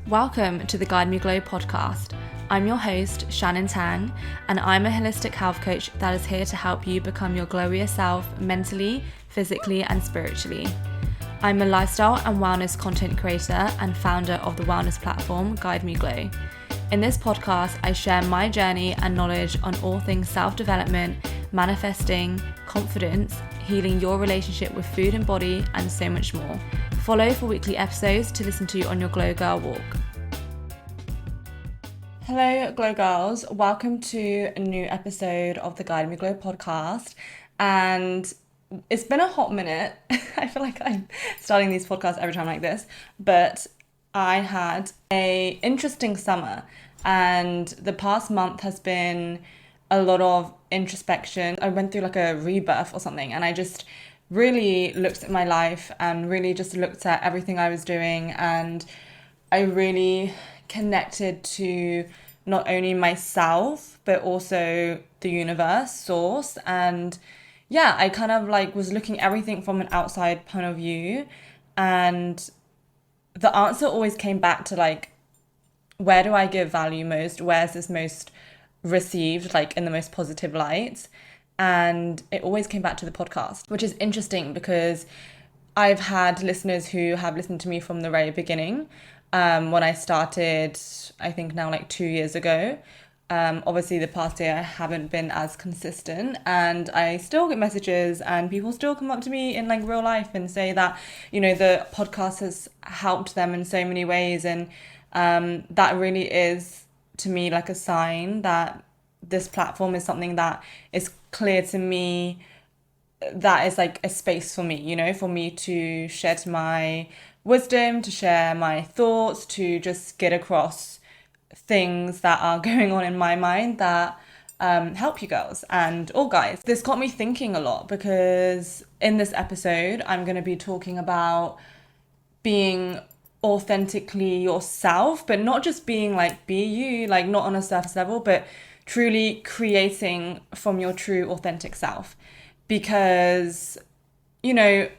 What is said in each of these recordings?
Welcome to the Guide Me Glow podcast. I'm your host, Shannon Tang, and I'm a holistic health coach that is here to help you become your glowier self mentally, physically, and spiritually. I'm a lifestyle and wellness content creator and founder of the wellness platform Guide Me Glow. In this podcast, I share my journey and knowledge on all things self-development, manifesting, confidence, healing your relationship with food and body, and so much more. Follow for weekly episodes to listen to on your Glow Girl walk. Hello, Glow Girls. Welcome to a new episode of the Guide Me Glow podcast. And it's been a hot minute. I feel like I'm starting these podcasts every time like this, but I had an interesting summer, and the past month has been a lot of introspection. I went through like a rebirth or something, and I just really looked at my life and really just looked at everything I was doing, and I really connected to not only myself but also the universe, source. And yeah, I kind of like was looking at everything from an outside point of view, and the answer always came back to like, where do I give value most? Where's this most received, like in the most positive light? And it always came back to the podcast, which is interesting because I've had listeners who have listened to me from the very beginning, when I started, I think now like 2 years ago. Obviously the past year I haven't been as consistent, and I still get messages and people still come up to me in like real life and say that, you know, the podcast has helped them in so many ways. And that really is to me like a sign that this platform is something that is clear to me, that is like a space for me, you know, for me to shed my wisdom, to share my thoughts, to just get across things that are going on in my mind that help you girls and all guys. This got me thinking a lot, because in this episode I'm going to be talking about being authentically yourself, but not just being like be you, like not on a surface level, but truly creating from your true authentic self. Because, you know,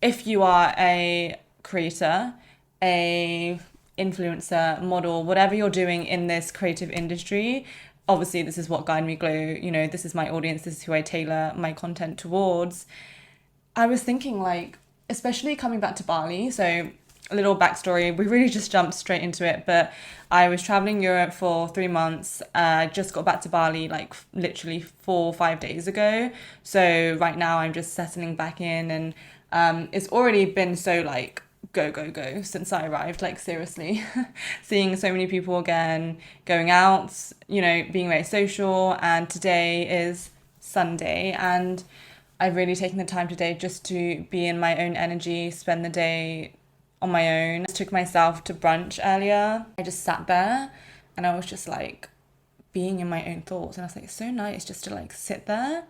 if you are a creator, a influencer, model, whatever you're doing in this creative industry, obviously this is what Guide Me Glow, you know, this is my audience, this is who I tailor my content towards. I was thinking like, especially coming back to Bali, so a little backstory, we really just jumped straight into it, but I was traveling Europe for 3 months. Just got back to Bali like literally 4 or 5 days ago. So right now I'm just settling back in, and it's already been so like go since I arrived, like seriously. Seeing so many people again, going out, you know, being very social. And today is Sunday, and I've really taken the time today just to be in my own energy, spend the day on my own. I took myself to brunch earlier. I just sat there and I was just like being in my own thoughts, and I was like, it's so nice just to like sit there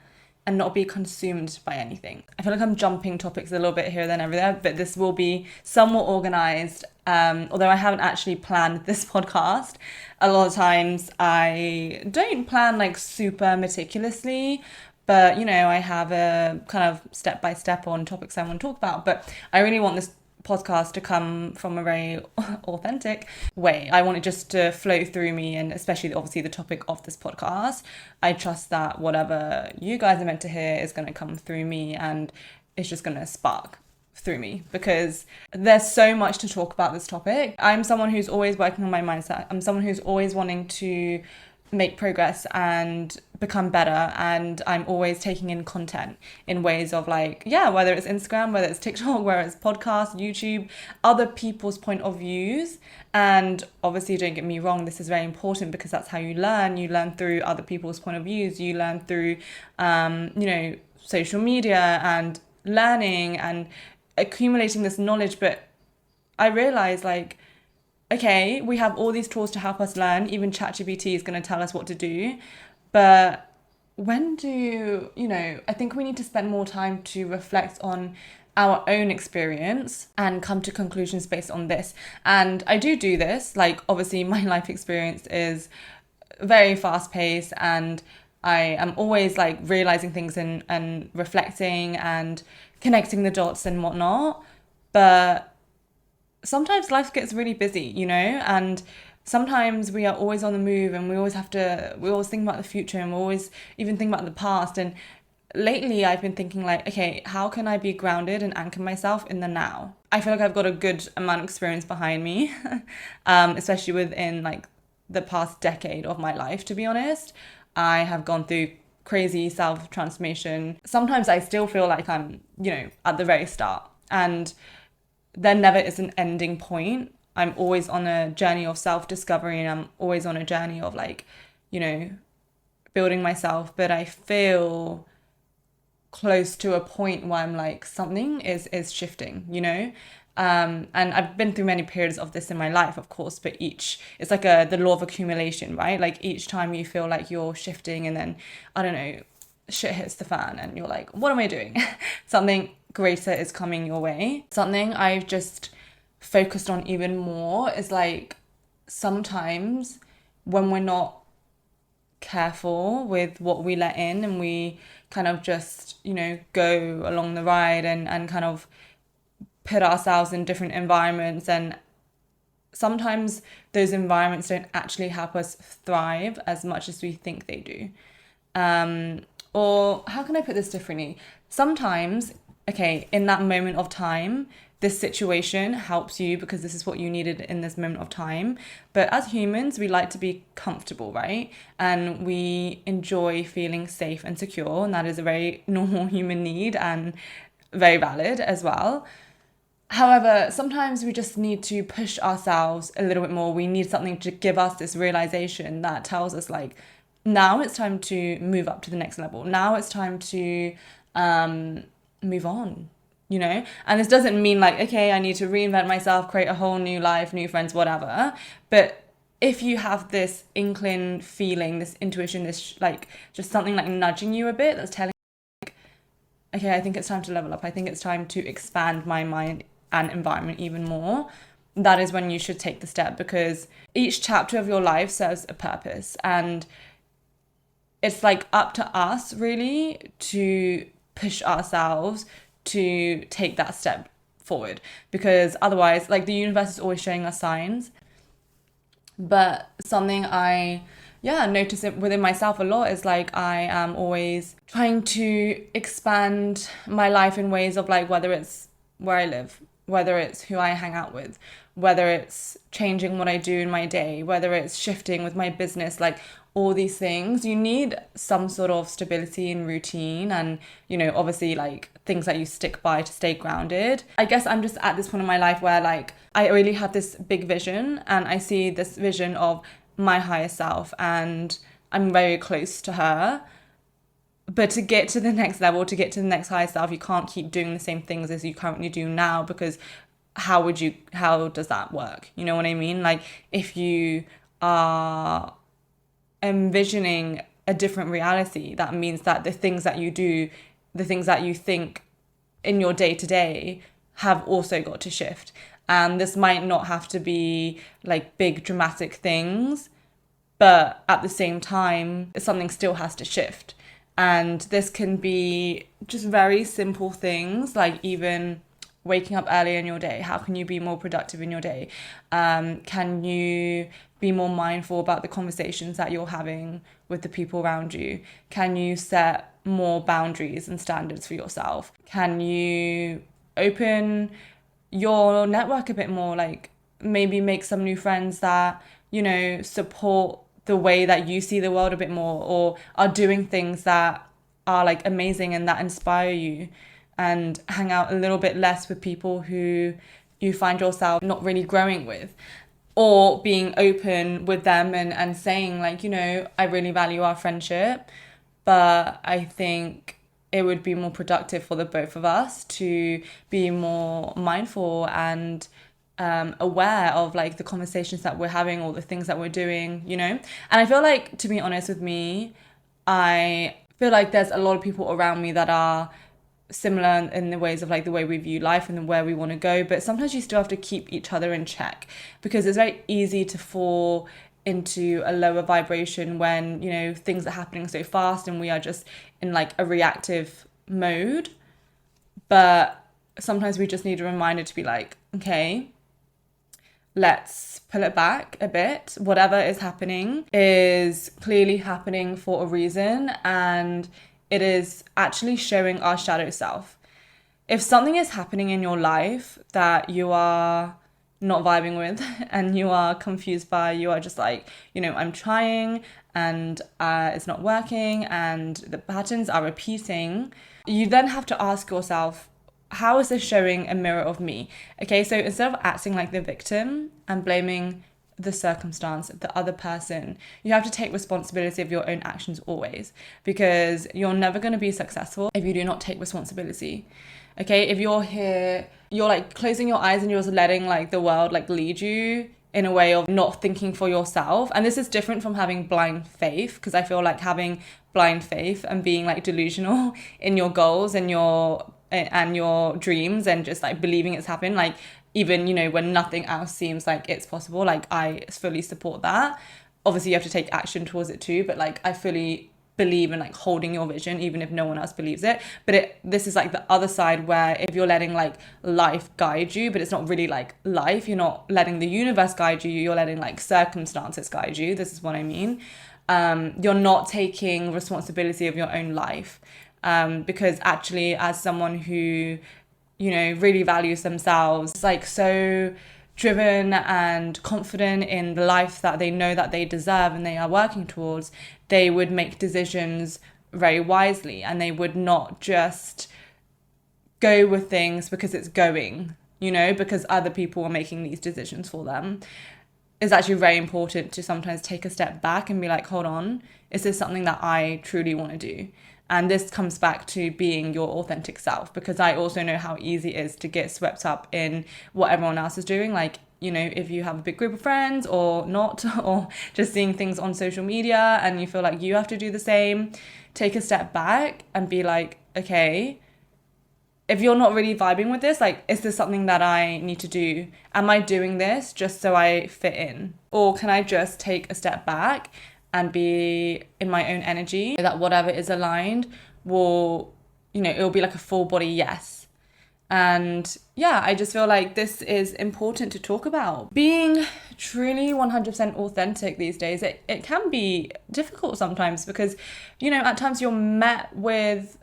and not be consumed by anything. I feel like I'm jumping topics a little bit here, then over there, but this will be somewhat organized. Although I haven't actually planned this podcast. A lot of times I don't plan like super meticulously, but you know, I have a kind of step-by-step on topics I want to talk about. But I really want this podcast to come from a very authentic way. I want it just to flow through me, and especially obviously the topic of this podcast. I trust that whatever you guys are meant to hear is going to come through me, and it's just going to spark through me, because there's so much to talk about this topic. I'm someone who's always working on my mindset. I'm someone who's always wanting to make progress and become better, and I'm always taking in content in ways of like, yeah, whether it's Instagram, whether it's TikTok, whether it's podcast, YouTube, other people's point of views. And obviously, don't get me wrong, this is very important, because that's how you learn through other people's point of views. You learn through you know, social media and learning and accumulating this knowledge. But I realized like, okay, we have all these tools to help us learn. Even ChatGPT is going to tell us what to do. But when do, you know, I think we need to spend more time to reflect on our own experience and come to conclusions based on this. And I do this. Like, obviously, my life experience is very fast paced, and I am always like realizing things and reflecting and connecting the dots and whatnot. But sometimes life gets really busy, and sometimes we are always on the move, and we always think about the future, and we always even think about the past. And lately I've been thinking like, okay, how can I be grounded and anchor myself in the now? I feel like I've got a good amount of experience behind me, especially within like the past decade of my life, to be honest. I have gone through crazy self transformation. Sometimes I still feel like I'm, at the very start, and there never is an ending point. I'm always on a journey of self discovery, and I'm always on a journey of like, you know, building myself. But I feel close to a point where I'm like, something is shifting, and I've been through many periods of this in my life, of course, but it's like the law of accumulation, right? Like each time you feel like you're shifting, and then I don't know, shit hits the fan and you're like, what am I doing? Something greater is coming your way. Something I've just focused on even more is like, sometimes when we're not careful with what we let in, and we kind of just, go along the ride, and kind of put ourselves in different environments, and sometimes those environments don't actually help us thrive as much as we think they do. Or how can I put this differently? Sometimes, okay, in that moment of time, this situation helps you because this is what you needed in this moment of time. But as humans, we like to be comfortable, right? And we enjoy feeling safe and secure. And that is a very normal human need, and very valid as well. However, sometimes we just need to push ourselves a little bit more. We need something to give us this realization that tells us like, now it's time to move up to the next level. Now it's time to move on, And this doesn't mean like, okay, I need to reinvent myself, create a whole new life, new friends, whatever. But if you have this inkling feeling, this intuition, this like just something like nudging you a bit, that's telling, okay, I think it's time to level up. I think it's time to expand my mind and environment even more. That is when you should take the step, because each chapter of your life serves a purpose, and it's like up to us really to push ourselves to take that step forward, because otherwise, like, the universe is always showing us signs. But something I notice it within myself a lot is like, I am always trying to expand my life in ways of like, whether it's where I live, whether it's who I hang out with, whether it's changing what I do in my day, whether it's shifting with my business, like all these things. You need some sort of stability and routine, and, obviously like things that you stick by to stay grounded. I guess I'm just at this point in my life where like, I really have this big vision, and I see this vision of my higher self, and I'm very close to her. But to get to the next level, to get to the next higher self, you can't keep doing the same things as you currently do now, because how does that work? You know what I mean? Like, if you are envisioning a different reality, that means that the things that you do, the things that you think in your day to day, have also got to shift. And this might not have to be like big dramatic things, but at the same time, something still has to shift. And this can be just very simple things, like even waking up earlier in your day. How can you be more productive in your day? Can you be more mindful about the conversations that you're having with the people around you? Can you set more boundaries and standards for yourself? Can you open your network a bit more? Like, maybe make some new friends that, support the way that you see the world a bit more, or are doing things that are like amazing and that inspire you, and hang out a little bit less with people who you find yourself not really growing with, or being open with them and saying like, I really value our friendship, but I think it would be more productive for the both of us to be more mindful and aware of like the conversations that we're having, or the things that we're doing, And I feel like, to be honest with me, I feel like there's a lot of people around me that are similar in the ways of like the way we view life and where we want to go, but sometimes you still have to keep each other in check, because it's very easy to fall into a lower vibration when, things are happening so fast and we are just in like a reactive mode. But sometimes we just need a reminder to be like, okay, let's pull it back a bit. Whatever is happening is clearly happening for a reason, and it is actually showing our shadow self. If something is happening in your life that you are not vibing with and you are confused by, you are just like, I'm trying and it's not working and the patterns are repeating, you then have to ask yourself, how is this showing a mirror of me? Okay, so instead of acting like the victim and blaming the circumstance, the other person, you have to take responsibility of your own actions always, because you're never going to be successful if you do not take responsibility. Okay, if you're here, you're like closing your eyes and you're just letting like the world like lead you in a way of not thinking for yourself. And this is different from having blind faith, because I feel like having blind faith and being like delusional in your goals and your dreams and just like believing it's happening, like even when nothing else seems like it's possible, like I fully support that. Obviously you have to take action towards it too, but like I fully believe in like holding your vision even if no one else believes it. But this is like the other side, where if you're letting like life guide you, but it's not really like life, you're not letting the universe guide you, you're letting like circumstances guide you. This is what I mean. You're not taking responsibility of your own life, because actually as someone who really values themselves, like so driven and confident in the life that they know that they deserve and they are working towards, they would make decisions very wisely, and they would not just go with things because it's going, because other people are making these decisions for them. It's actually very important to sometimes take a step back and be like, hold on, is this something that I truly want to do? And this comes back to being your authentic self, because I also know how easy it is to get swept up in what everyone else is doing. Like, if you have a big group of friends or not, or just seeing things on social media and you feel like you have to do the same, take a step back and be like, okay, if you're not really vibing with this, like, is this something that I need to do? Am I doing this just so I fit in? Or can I just take a step back and be in my own energy, so that whatever is aligned will, it'll be like a full body yes. And yeah, I just feel like this is important to talk about. Being truly 100% authentic these days, it can be difficult sometimes, because, at times you're met with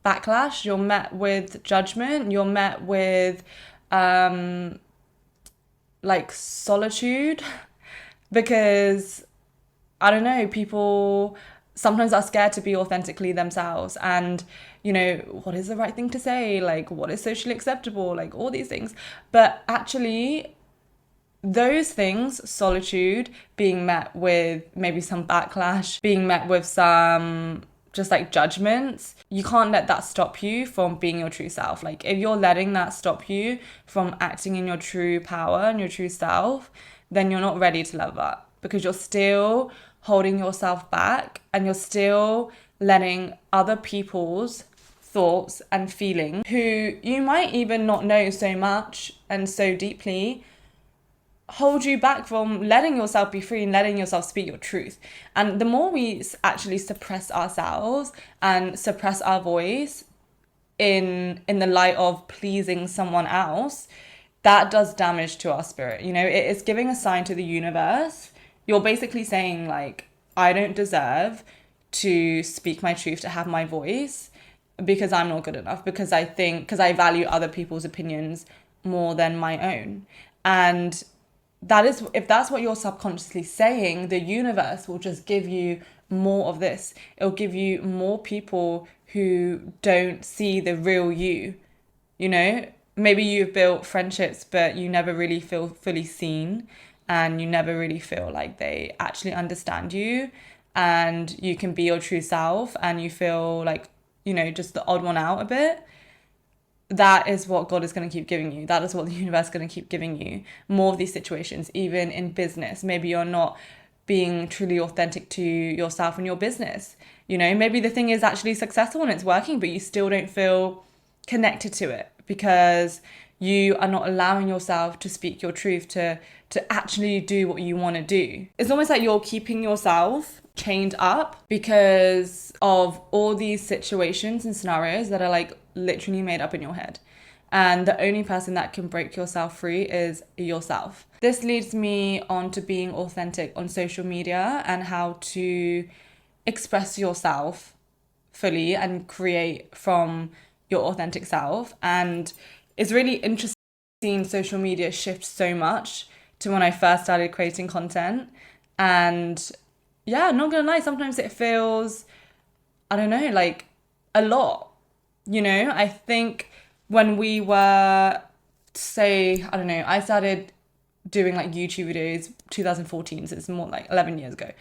backlash, you're met with judgment, you're met with like solitude, because I don't know, people sometimes are scared to be authentically themselves, and what is the right thing to say, like what is socially acceptable, like all these things. But actually those things, solitude, being met with maybe some backlash, being met with some just like judgments, you can't let that stop you from being your true self. Like if you're letting that stop you from acting in your true power and your true self, then you're not ready to level up, because you're still holding yourself back and you're still letting other people's thoughts and feelings, who you might even not know so much and so deeply, hold you back from letting yourself be free and letting yourself speak your truth. And the more we actually suppress ourselves and suppress our voice in the light of pleasing someone else, that does damage to our spirit. It's giving a sign to the universe. You're basically saying like, I don't deserve to speak my truth, to have my voice, because I'm not good enough, because I value other people's opinions more than my own. And if that's what you're subconsciously saying, the universe will just give you more of this. It'll give you more people who don't see the real you. Maybe you've built friendships, but you never really feel fully seen, and you never really feel like they actually understand you, and you can be your true self, and you feel like, just the odd one out a bit. That is what God is going to keep giving you. That is what the universe is going to keep giving you. More of these situations, even in business. Maybe you're not being truly authentic to yourself and your business. Maybe the thing is actually successful and it's working, but you still don't feel connected to it, because you are not allowing yourself to speak your truth, to actually do what you want to do. It's almost like you're keeping yourself chained up because of all these situations and scenarios that are like literally made up in your head. And the only person that can break yourself free is yourself. This leads me on to being authentic on social media and how to express yourself fully and create from your authentic self. And it's really interesting seeing social media shift so much to when I first started creating content. And yeah, not gonna lie, sometimes it feels, I don't know, like a lot. I think when we were, say, I don't know, I started doing like YouTube videos 2014, so it's more like 11 years ago.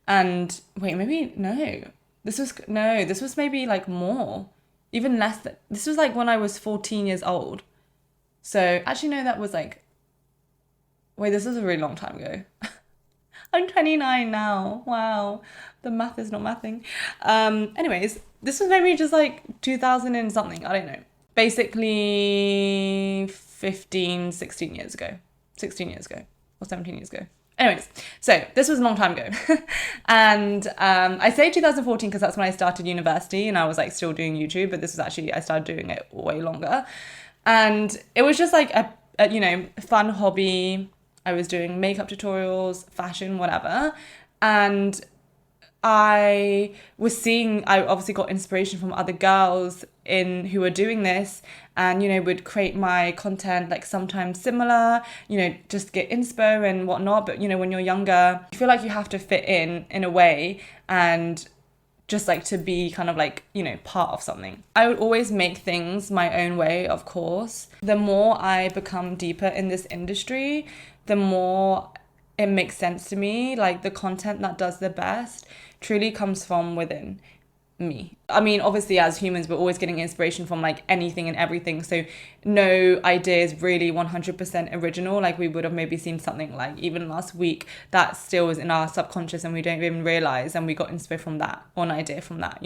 And wait, maybe no. This was maybe like more, even less than, this was like when I was 14 years old. So actually, no, that was like, wait, this was a really long time ago. I'm 29 now. Wow. The math is not mathing. Anyways, this was maybe just like 2000 and something. I don't know. Basically 15, 16 years ago. 16 years ago or 17 years ago. Anyways, so this was a long time ago. And I say 2014 because that's when I started university and I was like still doing YouTube, but this was actually, I started doing it way longer. And it was just like a fun hobby. I was doing makeup tutorials, fashion, whatever. And I obviously got inspiration from other girls who were doing this and, would create my content like sometimes similar, just get inspo and whatnot. But, when you're younger, you feel like you have to fit in a way and just like to be kind of like, part of something. I would always make things my own way, of course. The more I become deeper in this industry, the more it makes sense to me. Like the content that does the best truly comes from within me. I mean, obviously as humans, we're always getting inspiration from like anything and everything. So no idea is really 100% original. Like we would have maybe seen something like even last week that still is in our subconscious and we don't even realize, and we got inspired from that, or an idea from that,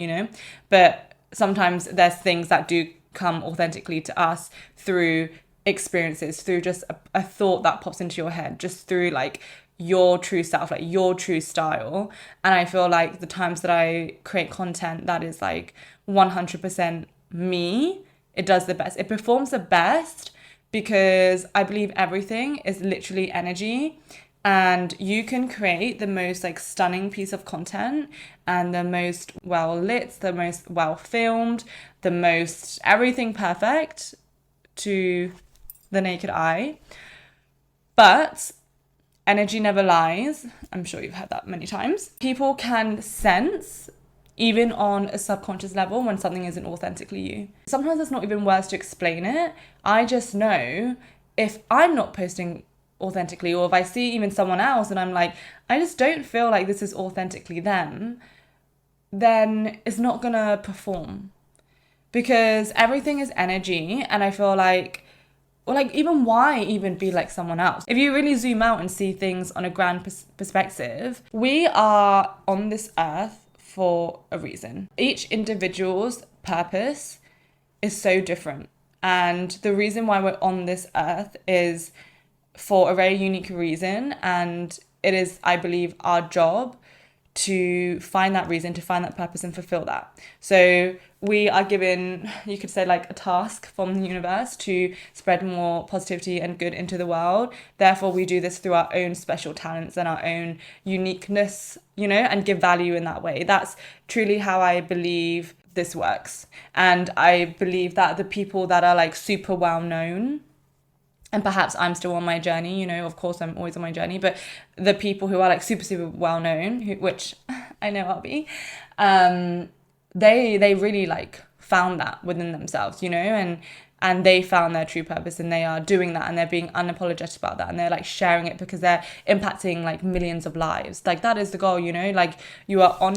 But sometimes there's things that do come authentically to us through experiences, through just a thought that pops into your head, just through like your true self, like your true style. And I feel like the times that I create content that is like 100% me, it does the best. It performs the best because I believe everything is literally energy. And you can create the most like stunning piece of content and the most well lit, the most well filmed, the most everything perfect to the naked eye. But energy never lies. I'm sure you've heard that many times. People can sense, even on a subconscious level, when something isn't authentically you. Sometimes it's not even words to explain it. I just know if I'm not posting authentically, or if I see even someone else and I'm like, I just don't feel like this is authentically them, then it's not gonna perform. Because everything is energy, and I feel like, or like, even why even be like someone else? If you really zoom out and see things on a grand perspective, we are on this earth for a reason. Each individual's purpose is so different. And the reason why we're on this earth is for a very unique reason. And it is, I believe, our job to find that reason, to find that purpose and fulfill that. So we are given, you could say, like a task from the universe to spread more positivity and good into the world. Therefore, we do this through our own special talents and our own uniqueness, and give value in that way. That's truly how I believe this works. And I believe that the people that are like super well known, and perhaps I'm still on my journey, of course I'm always on my journey, but the people who are like super, super well known, which I know I'll be, they really like found that within themselves, and they found their true purpose, and they are doing that, and they're being unapologetic about that, and they're like sharing it because they're impacting like millions of lives. Like that is the goal, like you are on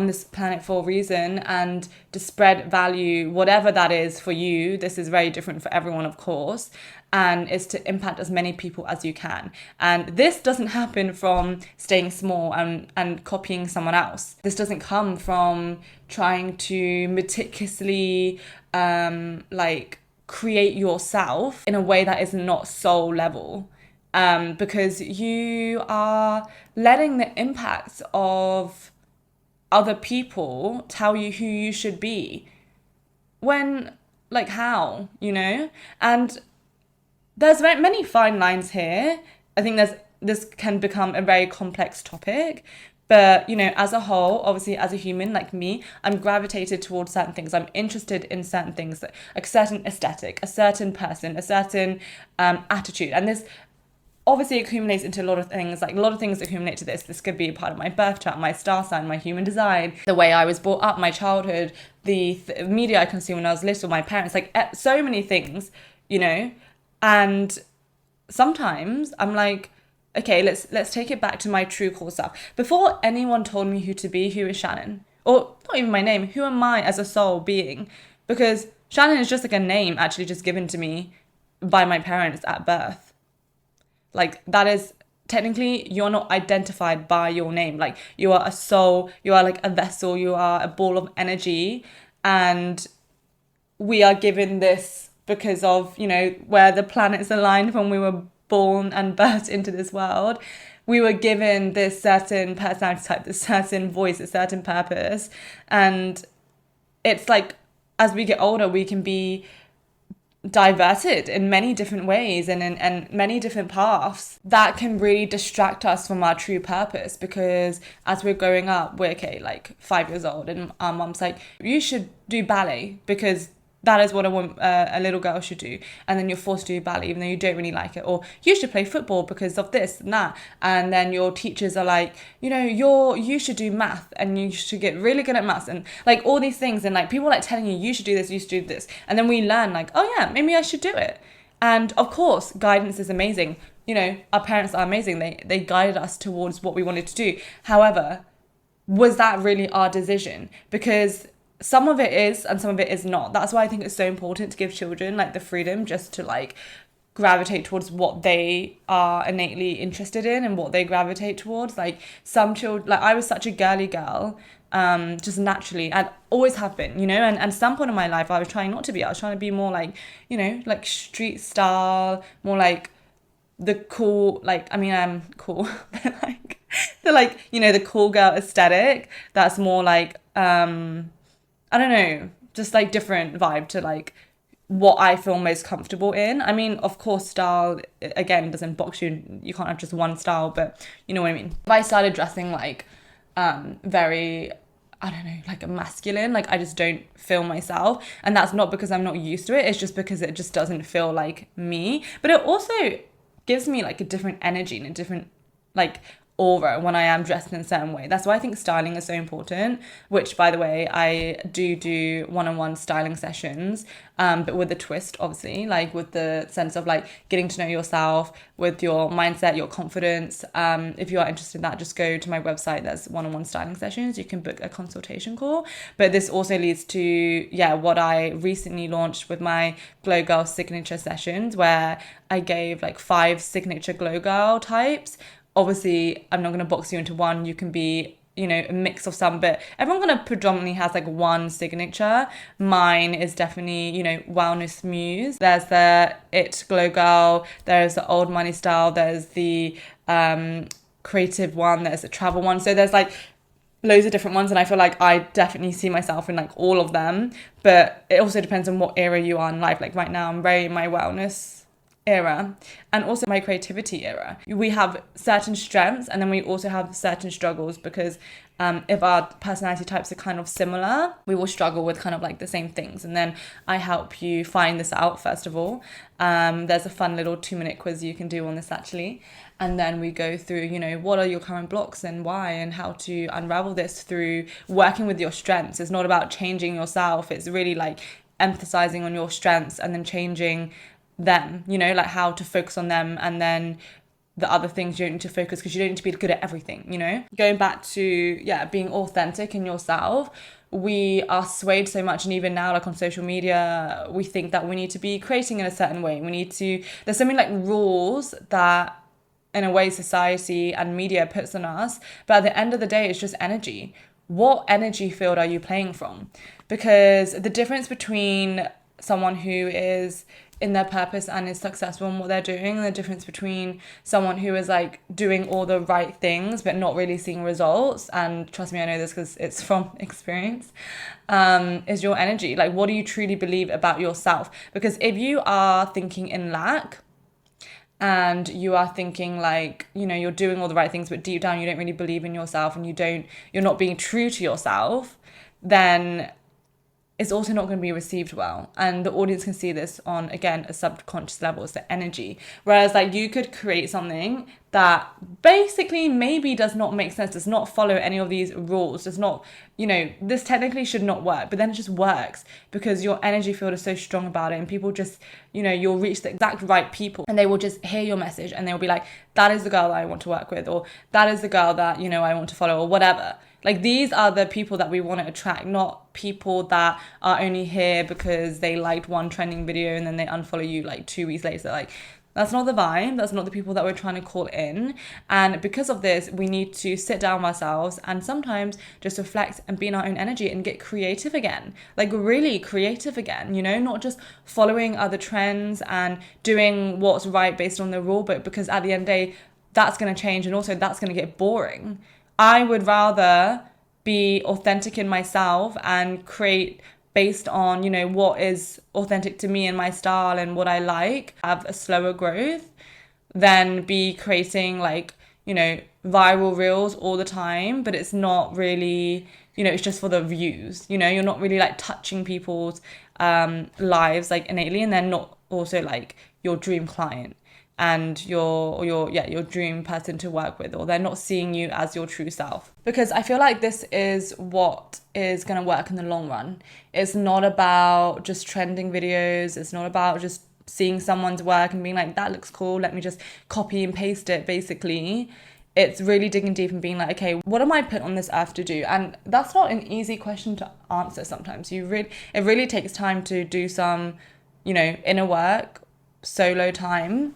this planet for a reason, and to spread value, whatever that is for you. This is very different for everyone, of course, and is to impact as many people as you can. And this doesn't happen from staying small and copying someone else. This doesn't come from trying to meticulously like create yourself in a way that is not soul level. Because you are letting the impacts of other people tell you who you should be. When, like, how, And there's many fine lines here. I think this can become a very complex topic. But, as a whole, obviously, as a human like me, I'm gravitated towards certain things. I'm interested in certain things, like a certain aesthetic, a certain person, a certain attitude. And this obviously accumulates into a lot of things. Like, a lot of things accumulate to this. This could be a part of my birth chart, my star sign, my human design, the way I was brought up, my childhood, the media I consumed when I was little, my parents, like so many things, And sometimes I'm like, okay, let's take it back to my true core self. Before anyone told me who to be, who is Shannon? Or not even my name, who am I as a soul being? Because Shannon is just like a name actually just given to me by my parents at birth. Like, that is technically, you're not identified by your name. Like, you are a soul, you are like a vessel, you are a ball of energy, and we are given this because of, where the planets aligned when we were born and birthed into this world. We were given this certain personality type, this certain voice, a certain purpose. And it's like, as we get older, we can be diverted in many different ways and in many different paths that can really distract us from our true purpose. Because as we're growing up, we're like 5 years old, and our mom's like, you should do ballet because that is what a little girl should do. And then you're forced to do ballet even though you don't really like it. Or you should play football because of this and that. And then your teachers are like, you should do math and you should get really good at maths, and like all these things. And like people like telling you should do this, you should do this. And then we learn like, oh yeah, maybe I should do it. And of course, guidance is amazing. Our parents are amazing. They guided us towards what we wanted to do. However, was that really our decision? Because some of it is and some of it is not. That's why I think it's so important to give children like the freedom just to like gravitate towards what they are innately interested in and what they gravitate towards. Like some children, like I was such a girly girl, just naturally, and always have been, and some point in my life I was trying not to be. I was trying to be more like, like street style, more like the cool, like, I mean, I'm cool, but like the cool girl aesthetic. That's more like, I don't know, just like different vibe to like what I feel most comfortable in. I mean, of course, style, again, doesn't box you. You can't have just one style, but you know what I mean. If I started dressing like very, I don't know, like a masculine, like I just don't feel myself. And that's not because I'm not used to it. It's just because it just doesn't feel like me. But it also gives me like a different energy and a different like aura when I am dressed in a certain way. That's why I think styling is so important, which by the way, I do one-on-one styling sessions, but with a twist, obviously, like with the sense of like getting to know yourself with your mindset, your confidence. If you are interested in that, just go to my website. There's one-on-one styling sessions. You can book a consultation call. But this also leads to, what I recently launched with my Glow Girl signature sessions, where I gave like 5 signature Glow Girl types. Obviously, I'm not going to box you into one. You can be, a mix of some, but everyone kind of predominantly has like one signature. Mine is definitely, wellness muse. There's the it glow girl. There's the old money style. There's the creative one. There's the travel one. So there's like loads of different ones, and I feel like I definitely see myself in like all of them. But it also depends on what era you are in life. Like right now, I'm very in my wellness era and also my creativity era. We have certain strengths and then we also have certain struggles, because if our personality types are kind of similar, we will struggle with kind of like the same things. And then I help you find this out first of all. There's a fun little 2-minute quiz you can do on this actually, and then we go through, what are your current blocks and why, and how to unravel this through working with your strengths. It's not about changing yourself, it's really like emphasizing on your strengths and then changing them, like how to focus on them, and then the other things you don't need to focus, because you don't need to be good at everything. Going back to being authentic in yourself, we are swayed so much, and even now like on social media we think that we need to be creating in a certain way. There's so many like rules that in a way society and media puts on us, but at the end of the day it's just energy. What energy field are you playing from? Because the difference between someone who is in their purpose and is successful in what they're doing, and the difference between someone who is like doing all the right things but not really seeing results, and trust me, I know this because it's from experience, is your energy. Like, what do you truly believe about yourself? Because if you are thinking in lack, and you are thinking like, you're doing all the right things, but deep down you don't really believe in yourself, and you're not being true to yourself, then it's also not going to be received well. And the audience can see this on, again, a subconscious level. It's the energy. Whereas like you could create something that basically maybe does not make sense, does not follow any of these rules, does not, this technically should not work, but then it just works because your energy field is so strong about it, and people just, you'll reach the exact right people, and they will just hear your message, and they'll be like, that is the girl that I want to work with, or that is the girl that, I want to follow, or whatever. Like, these are the people that we want to attract, not people that are only here because they liked one trending video and then they unfollow you like 2 weeks later. Like, that's not the vibe. That's not the people that we're trying to call in. And because of this, we need to sit down with ourselves and sometimes just reflect and be in our own energy and get creative again. Like, really creative again, not just following other trends and doing what's right based on the rule book, because at the end of the day, that's going to change, and also that's going to get boring. I would rather be authentic in myself and create based on, what is authentic to me and my style and what I like, have a slower growth, than be creating like, viral reels all the time, but it's not really, it's just for the views, you're not really like touching people's lives like innately, and they're not also like your dream client and your dream person to work with, or they're not seeing you as your true self. Because I feel like this is what is going to work in the long run. It's not about just trending videos. It's not about just seeing someone's work and being like, that looks cool, let me just copy and paste it, basically. It's really digging deep and being like, okay, what am I put on this earth to do? And that's not an easy question to answer sometimes. It really takes time to do some, inner work, solo time,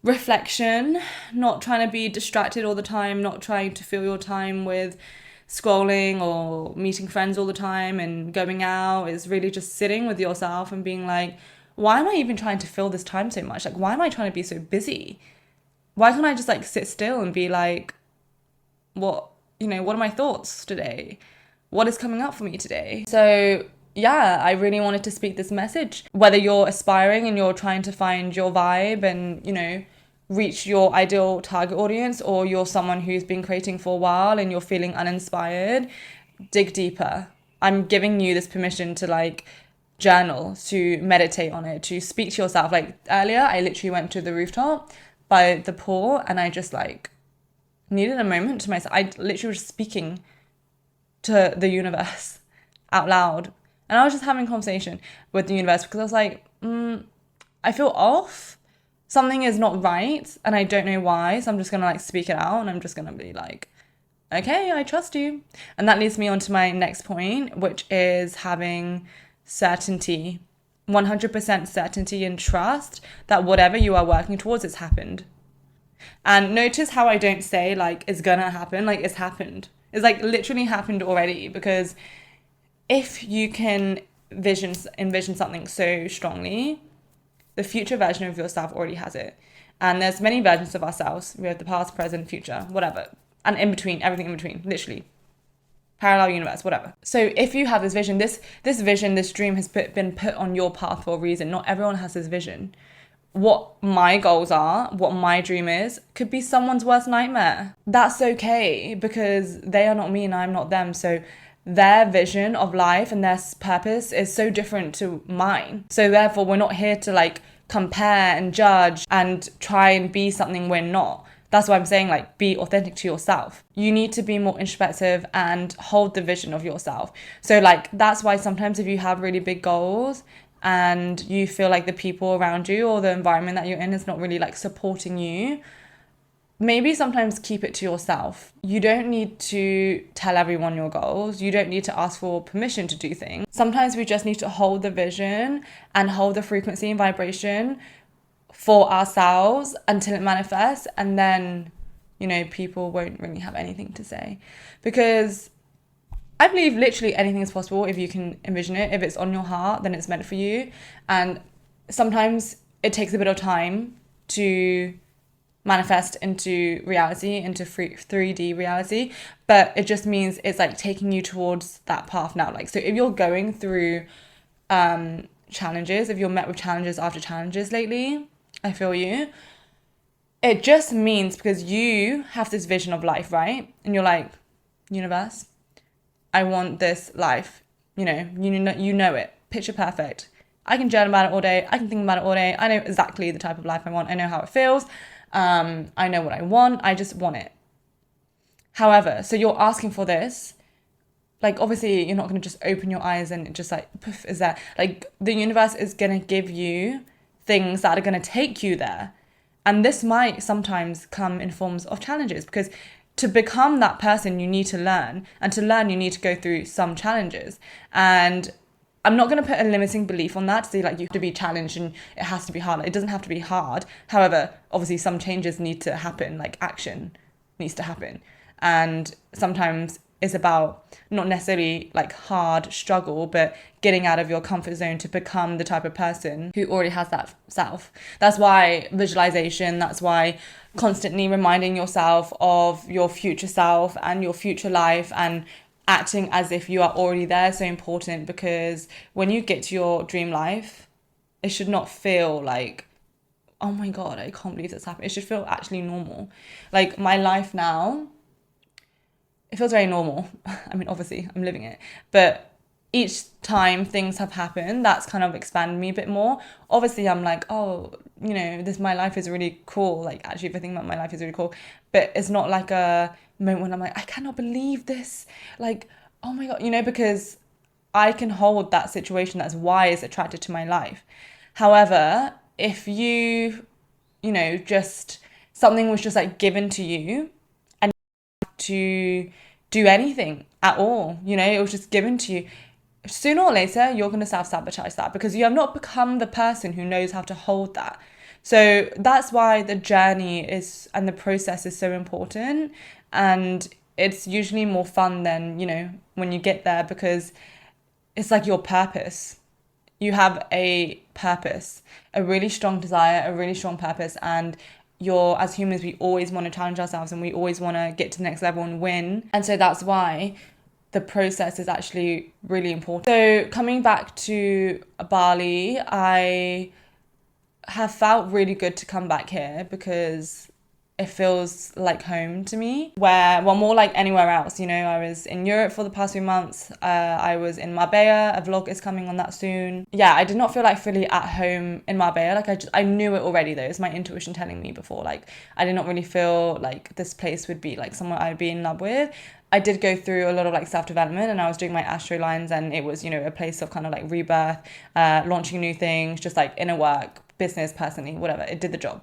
reflection, not trying to be distracted all the time, not trying to fill your time with scrolling or meeting friends all the time and going out. Is really just sitting with yourself and being like, why am I even trying to fill this time so much? Like, why am I trying to be so busy? Why can't I just like sit still and be like, what are my thoughts today? What is coming up for me today? So yeah, I really wanted to speak this message. Whether you're aspiring and you're trying to find your vibe and, reach your ideal target audience, or you're someone who's been creating for a while and you're feeling uninspired, dig deeper. I'm giving you this permission to like journal, to meditate on it, to speak to yourself. Like earlier, I literally went to the rooftop by the pool and I just like needed a moment to myself. I literally was speaking to the universe out loud. And I was just having a conversation with the universe because I was like, I feel off. Something is not right and I don't know why. So I'm just going to like speak it out, and I'm just going to be like, okay, I trust you. And that leads me on to my next point, which is having certainty, 100% certainty and trust that whatever you are working towards, it's happened. And notice how I don't say like it's gonna happen, like it's happened. It's like literally happened already, because if you can envision something so strongly, the future version of yourself already has it. And there's many versions of ourselves. We have the past, present, future, whatever. And in between, everything in between, literally. Parallel universe, whatever. So if you have this vision, this vision, this dream has been put on your path for a reason. Not everyone has this vision. What my goals are, what my dream is, could be someone's worst nightmare. That's okay, because they are not me and I'm not them. So their vision of life and their purpose is so different to mine. So therefore, we're not here to like compare and judge and try and be something we're not. That's why I'm saying like be authentic to yourself. You need to be more introspective and hold the vision of yourself. So like that's why sometimes if you have really big goals and you feel like the people around you or the environment that you're in is not really like supporting you, maybe sometimes keep it to yourself. You don't need to tell everyone your goals. You don't need to ask for permission to do things. Sometimes we just need to hold the vision and hold the frequency and vibration for ourselves until it manifests, and then, people won't really have anything to say. Because I believe literally anything is possible if you can envision it. If it's on your heart, then it's meant for you. And sometimes it takes a bit of time to manifest into reality, into 3D reality, but it just means it's like taking you towards that path now. Like, so if you're going through challenges, if you're met with challenges after challenges lately, I feel you. It just means because you have this vision of life, right? And you're like, universe, I want this life. You know it. Picture perfect. I can journal about it all day. I can think about it all day. I know exactly the type of life I want. I know how it feels. I know what I want. I just want it. However, so you're asking for this. Like, obviously, you're not going to just open your eyes and it just like, poof, is there. Like, the universe is going to give you things that are going to take you there. And this might sometimes come in forms of challenges, because to become that person, you need to learn. And to learn, you need to go through some challenges. And I'm not going to put a limiting belief on that to say like you have to be challenged and it has to be hard. It doesn't have to be hard. However, obviously some changes need to happen, like action needs to happen. And sometimes it's about not necessarily like hard struggle, but getting out of your comfort zone to become the type of person who already has that self. That's why visualization, that's why constantly reminding yourself of your future self and your future life and acting as if you are already there is so important, because when you get to your dream life, it should not feel like, oh my God, I can't believe this happened. It should feel actually normal. Like my life now, it feels very normal. I mean, obviously I'm living it, but each time things have happened, that's kind of expanded me a bit more. Obviously I'm like, oh, my life is really cool. Like actually, if I think about my life is really cool, but it's not like a moment when I'm like, I cannot believe this. Like, oh my God, because I can hold that situation. That's why it's attracted to my life. However, if just something was just like given to you and you have to do anything at all, it was just given to you, sooner or later, you're going to self-sabotage that because you have not become the person who knows how to hold that. So that's why the journey is and the process is so important. And it's usually more fun than, when you get there, because it's like your purpose. You have a purpose, a really strong desire, a really strong purpose. And as humans, we always want to challenge ourselves and we always want to get to the next level and win. And so that's why the process is actually really important. So coming back to Bali, I have felt really good to come back here because it feels like home to me, more like anywhere else. I was in Europe for the past few months. I was in Marbella. A vlog is coming on that soon. Yeah, I did not feel like fully at home in Marbella. Like I knew it already though. It's my intuition telling me before. Like I did not really feel like this place would be like somewhere I'd be in love with. I did go through a lot of like self-development and I was doing my astro lines, and it was, a place of kind of like rebirth, launching new things, just like inner work, business, personally, whatever. It did the job.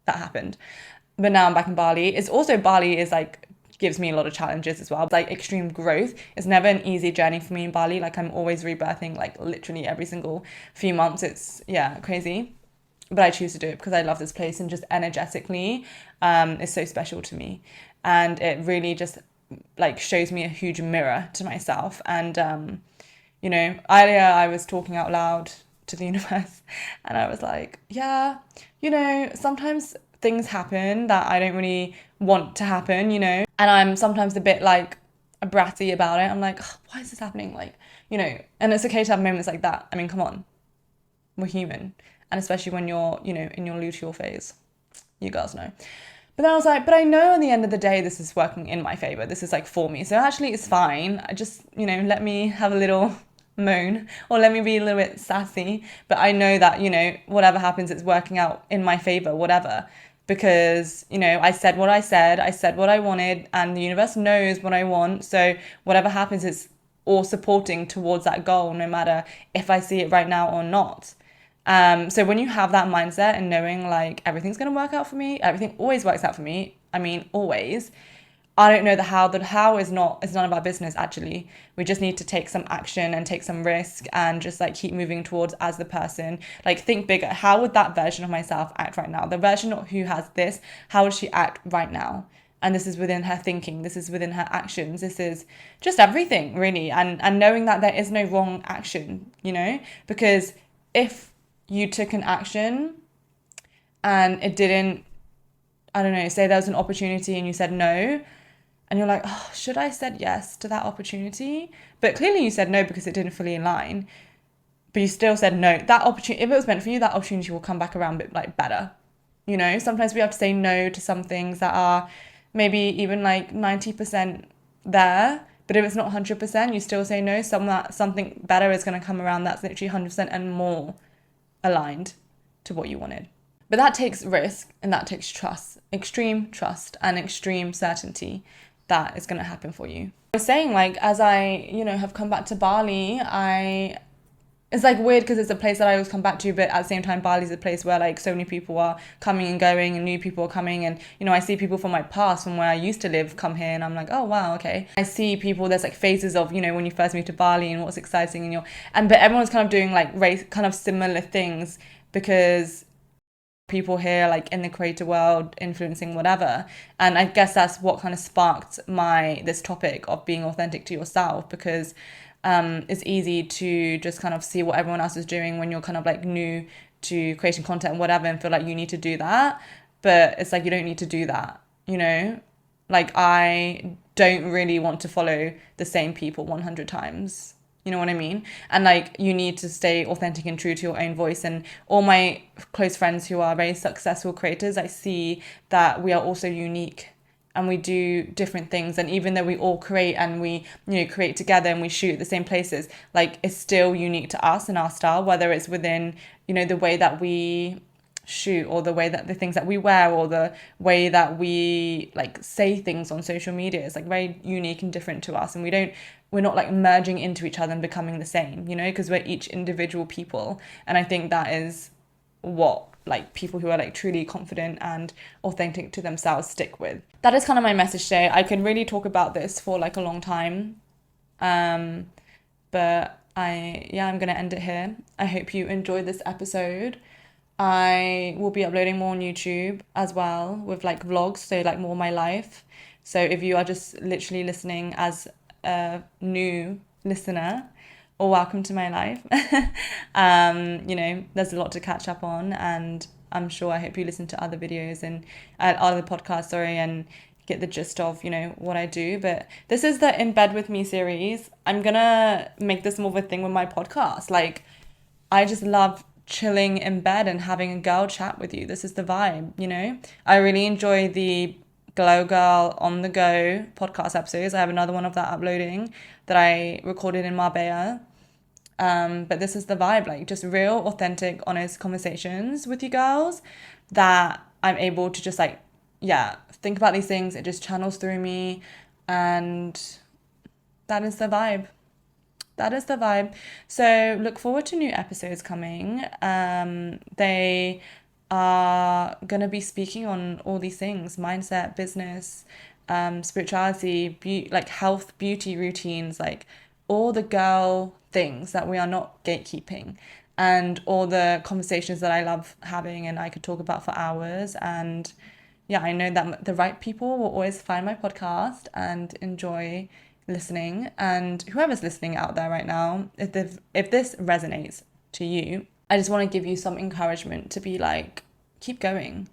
That happened. But now I'm back in Bali. Bali is like, gives me a lot of challenges as well. It's like extreme growth. It's never an easy journey for me in Bali. Like I'm always rebirthing, like literally every single few months. It's, crazy. But I choose to do it because I love this place, and just energetically, it's so special to me. And it really just like shows me a huge mirror to myself. And, earlier I was talking out loud to the universe and I was like, yeah, sometimes things happen that I don't really want to happen, and I'm sometimes a bit like bratty about it. I'm like, oh, why is this happening? Like, and it's okay to have moments like that. I mean, come on, we're human. And especially when you're, in your luteal phase, you girls know. But then I was like, but I know in the end of the day, this is working in my favor. This is like for me. So actually it's fine. I just, let me have a little moan or let me be a little bit sassy. But I know that, whatever happens, it's working out in my favor, whatever. Because, I said what I said what I wanted, and the universe knows what I want. So whatever happens, it's all supporting towards that goal, no matter if I see it right now or not. So when you have that mindset and knowing like everything's going to work out for me, everything always works out for me. I mean, always. I don't know the how. The how is none of our business, actually. We just need to take some action and take some risk and just like keep moving towards as the person. Like think bigger. How would that version of myself act right now? The version who has this, how would she act right now? And this is within her thinking. This is within her actions. This is just everything, really. And knowing that there is no wrong action, because if you took an action and it didn't, I don't know, say there was an opportunity and you said no, and you're like, oh, should I said yes to that opportunity? But clearly you said no because it didn't fully align. But you still said no. That opportunity, if it was meant for you, that opportunity will come back around like better. You know, sometimes we have to say no to some things that are maybe even like 90% there. But if it's not 100%, you still say no. Something better is going to come around that's literally 100% and more aligned to what you wanted. But that takes risk and that takes trust, extreme trust and extreme certainty that is going to happen for you. I was saying, like, as I, have come back to Bali, it's like weird because it's a place that I always come back to, but at the same time, Bali's a place where like so many people are coming and going and new people are coming. And, I see people from my past, from where I used to live, come here and I'm like, oh, wow, okay. I see people, there's like phases of, when you first move to Bali and what's exciting but everyone's kind of doing like kind of similar things because people here like in the creator world influencing whatever. And I guess that's what kind of sparked this topic of being authentic to yourself, because it's easy to just kind of see what everyone else is doing when you're kind of like new to creating content and whatever and feel like you need to do that. But it's like, you don't need to do that, like I don't really want to follow the same people 100 times. You know what I mean? And like, you need to stay authentic and true to your own voice. And all my close friends who are very successful creators, I see that we are also unique and we do different things. And even though we all create and we, create together and we shoot at the same places, like it's still unique to us and our style, whether it's within, the way that we shoot or the way that the things that we wear or the way that we like say things on social media is like very unique and different to us. And we're not like merging into each other and becoming the same, because we're each individual people. And I think that is what like people who are like truly confident and authentic to themselves stick with. That is kind of my message today. I could really talk about this for like a long time. But I'm gonna end it here. I hope you enjoyed this episode. I will be uploading more on YouTube as well with like vlogs, so like more of my life. So if you are just literally listening as a new listener, or welcome to my life. There's a lot to catch up on, and I'm sure I hope you listen to other videos and other podcasts, and get the gist of, what I do. But this is the Embed With Me series. I'm gonna make this more of a thing with my podcast. Like, I just love chilling in bed and having a girl chat with you. This is the vibe, I really enjoy the Glow Girl on the Go podcast episodes. I have another one of that uploading that I recorded in Marbella. But this is the vibe, like just real, authentic, honest conversations with you girls that I'm able to just like, think about these things. It just channels through me, and that is the vibe. So look forward to new episodes coming. They are going to be speaking on all these things: mindset, business, spirituality, like health, beauty routines, like all the girl things that we are not gatekeeping, and all the conversations that I love having and I could talk about for hours. And I know that the right people will always find my podcast and enjoy listening. And whoever's listening out there right now, if this resonates to you, I just want to give you some encouragement to be like, keep going.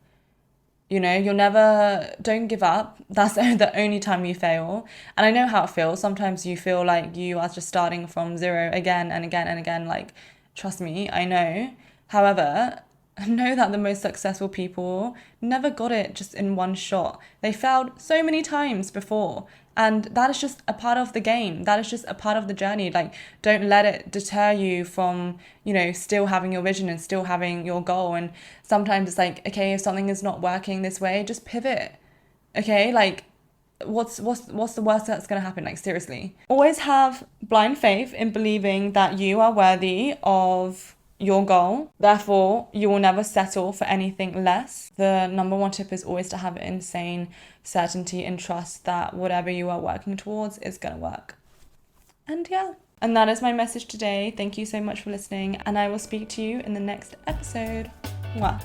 Don't give up. That's the only time you fail. And I know how it feels. Sometimes you feel like you are just starting from zero again and again and again. Like, trust me, I know. However, know that the most successful people never got it just in one shot. They failed so many times before. And that is just a part of the game. That is just a part of the journey. Like, don't let it deter you from, still having your vision and still having your goal. And sometimes it's like, okay, if something is not working this way, just pivot. Okay, like, what's the worst that's going to happen? Like, seriously. Always have blind faith in believing that you are worthy of your goal. Therefore, you will never settle for anything less. The number one tip is always to have insane certainty and trust that whatever you are working towards is going to work. And and that is my message today. Thank you so much for listening, and I will speak to you in the next episode. Mwah.